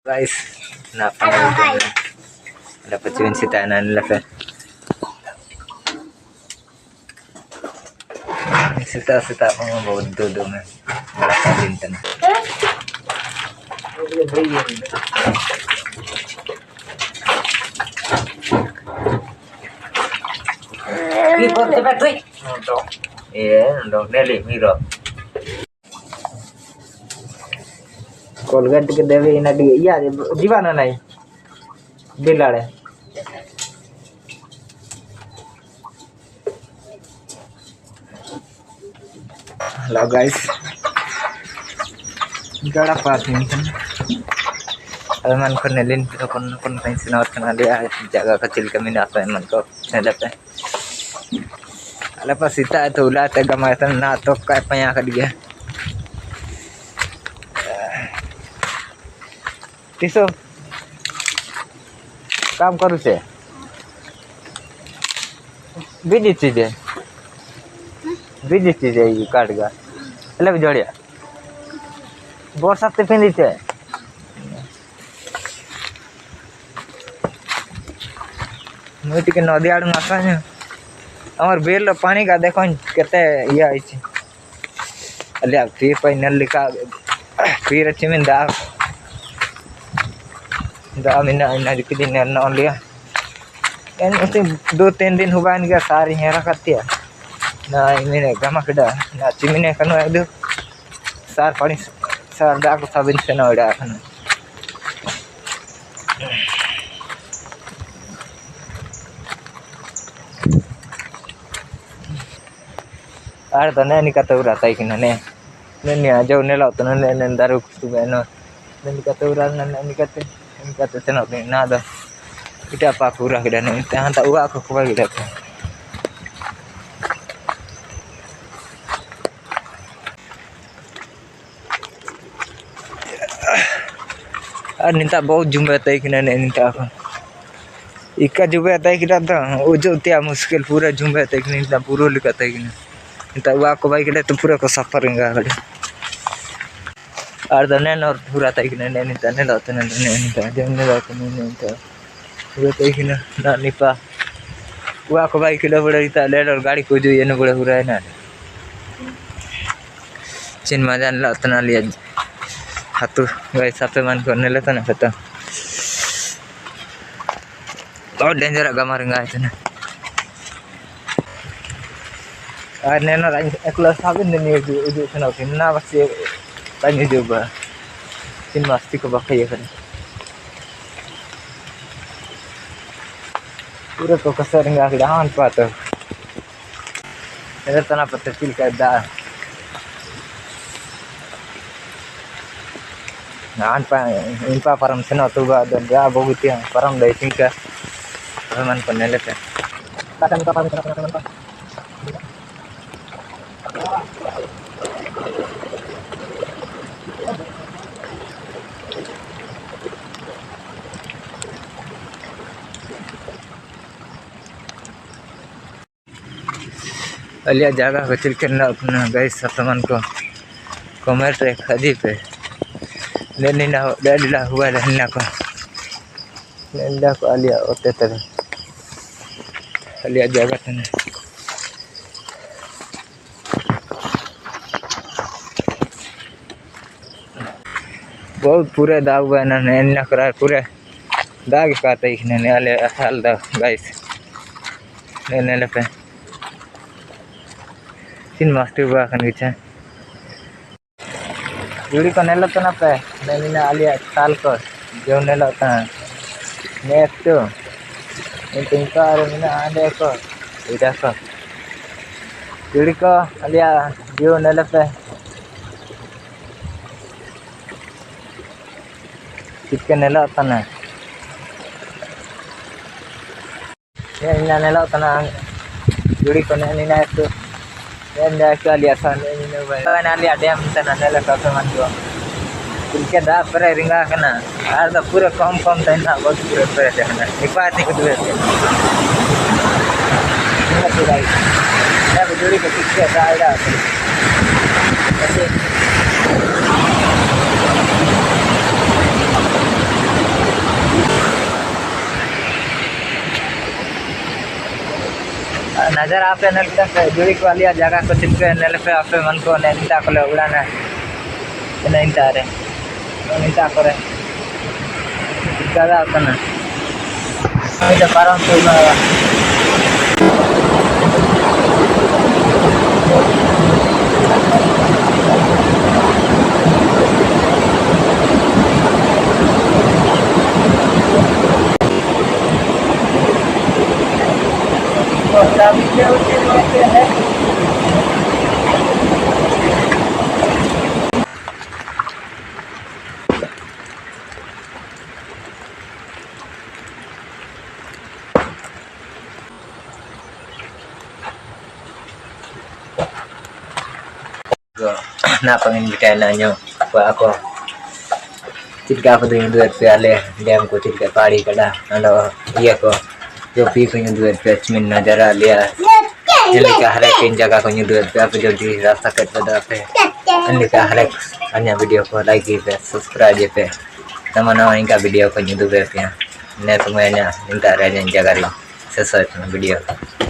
guys, dapat yun si tanan nila sita mga bawod dodo na malakalintan Ikut ke factory. Untuk Nelly Miro. Colgate के देवे इन D या जीवाना नहीं बिलाड़े hello guys गड़ा पास में अब मन को नेलिन तो कौन कहीं से नॉर्थ ना लिया जगह का चिल कमी ना आता है मन को नेलते अल्लाह पास सीता है तो उलाते गमाते ना तो काय पया कर दिया किसो काम करू से बीजी चीज है ये काट गा એટલે જોડ્યા ବର୍ଷା ତେ ପିନ୍ଧିଛେ ମୁଁ ଟିକେ ନଦୀ ଆଡୁ ଆସେ हमर बेल पानी का देखो केते ये आइछ अलिया फिर फाइनल लिखा फिर अच्छे में दा मिना इना दिख दिन न लिया एन उसे 2-3 दिन हुआ इनका सारी हेरा करती है ना इन्हें गमा कड़ा ना चिमिने कनो एकदम सार पानी सार दा को साबिन से न उड़ा कनो आर तो नहीं निकलता उड़ा ताई कि नहीं नहीं आ जाओ नेला तो नहीं दारू सुबह न नहीं निकलता उड़ा नहीं निकलते से ना दा kita apa kurang kita nih tahan tak uak aku kembali kita ninta bau jumpa tay kena nih ninta apa ika jumpa tay kita tuh ujo tiap muskil pura jumpa tay kena ninta pura lihat tay kena ninta uak aku baik kita tuh pura ko safar enggak kali ada nih nor pura tay kena nih ninta nih laut nih ninta jangan nih laut nih ninta वो तो ही ना ना Nipah वो आको भाई kilo बड़ा इतना ले और गाड़ी को जो ये ना बड़ा हो रहा है ना चिन मजा ना उतना लिया हाथों भाई सापे मन करने लेता ना पता और डेंजर आगा मारेंगे ऐसे ना और नैना एक लाख साबिन नहीं है जो सुना कि ना बस ये पानी जो बा चिन मस्ती को बाकी ये करें पूरे तो कसर इंगा के हान पातो इधर तना पत्ते चिल कर दा हान पा इन पा परम से न तो बा दा बहुत ही परम दे चिंका मन को नेले पे काटन का पानी का अलिया जगह को चिल करना अपना गाइस सामान को कमेंट रे खदी पे लेना डेला हुआ रहना को लेना को अलिया होते तरह अलिया जगह तने बहुत पूरे दाग हुआ ना नेना करा पूरे दाग काटे इन्हें अलिया हाल दा गाइस लेने ले पे चिन मास्टर हुआ kan gitu jadi kan nelot na pe nena alia tal ko jo nelot na net to inting ka mina ade ko ida ko jadi ko alia jo nelot pe kitke nelot na ya ina nelot na jadi ko nena itu dan dia lihat sana ini भाई ना लिया dam से ना ले का सामान जो इनके दा पर रिंगा कना आर दा पूरा कम था ना बहुत पूरे पर देखना निपात नहीं कुछ वैसे ना तो भाई ना जोड़ी के पीछे आएगा ऐसे नजर आपे नलता जुड़ी को लिया जगह को चिपके नल पे आपे मन को नेता को उड़ाना नहीं तारे नहीं ता करे ज्यादा होता ना अभी तो पारम तो ना तभी क्या होते हैं na pangin nyo pa ako चिटका को दूध प्याले डैम को चिटका पाड़ी कड़ा अंडो ये को जो पी को दूध पे में नजर आ लिया जल्दी का हर एक जगह को दूध पे आप जो दी रास्ता कट पे पे जल्दी का हर एक अन्य वीडियो को लाइक कीजिए सब्सक्राइब पे तमाम इनका वीडियो को दूध पे ने तुम्हें ना इंटा रह जगह री से सर्च वीडियो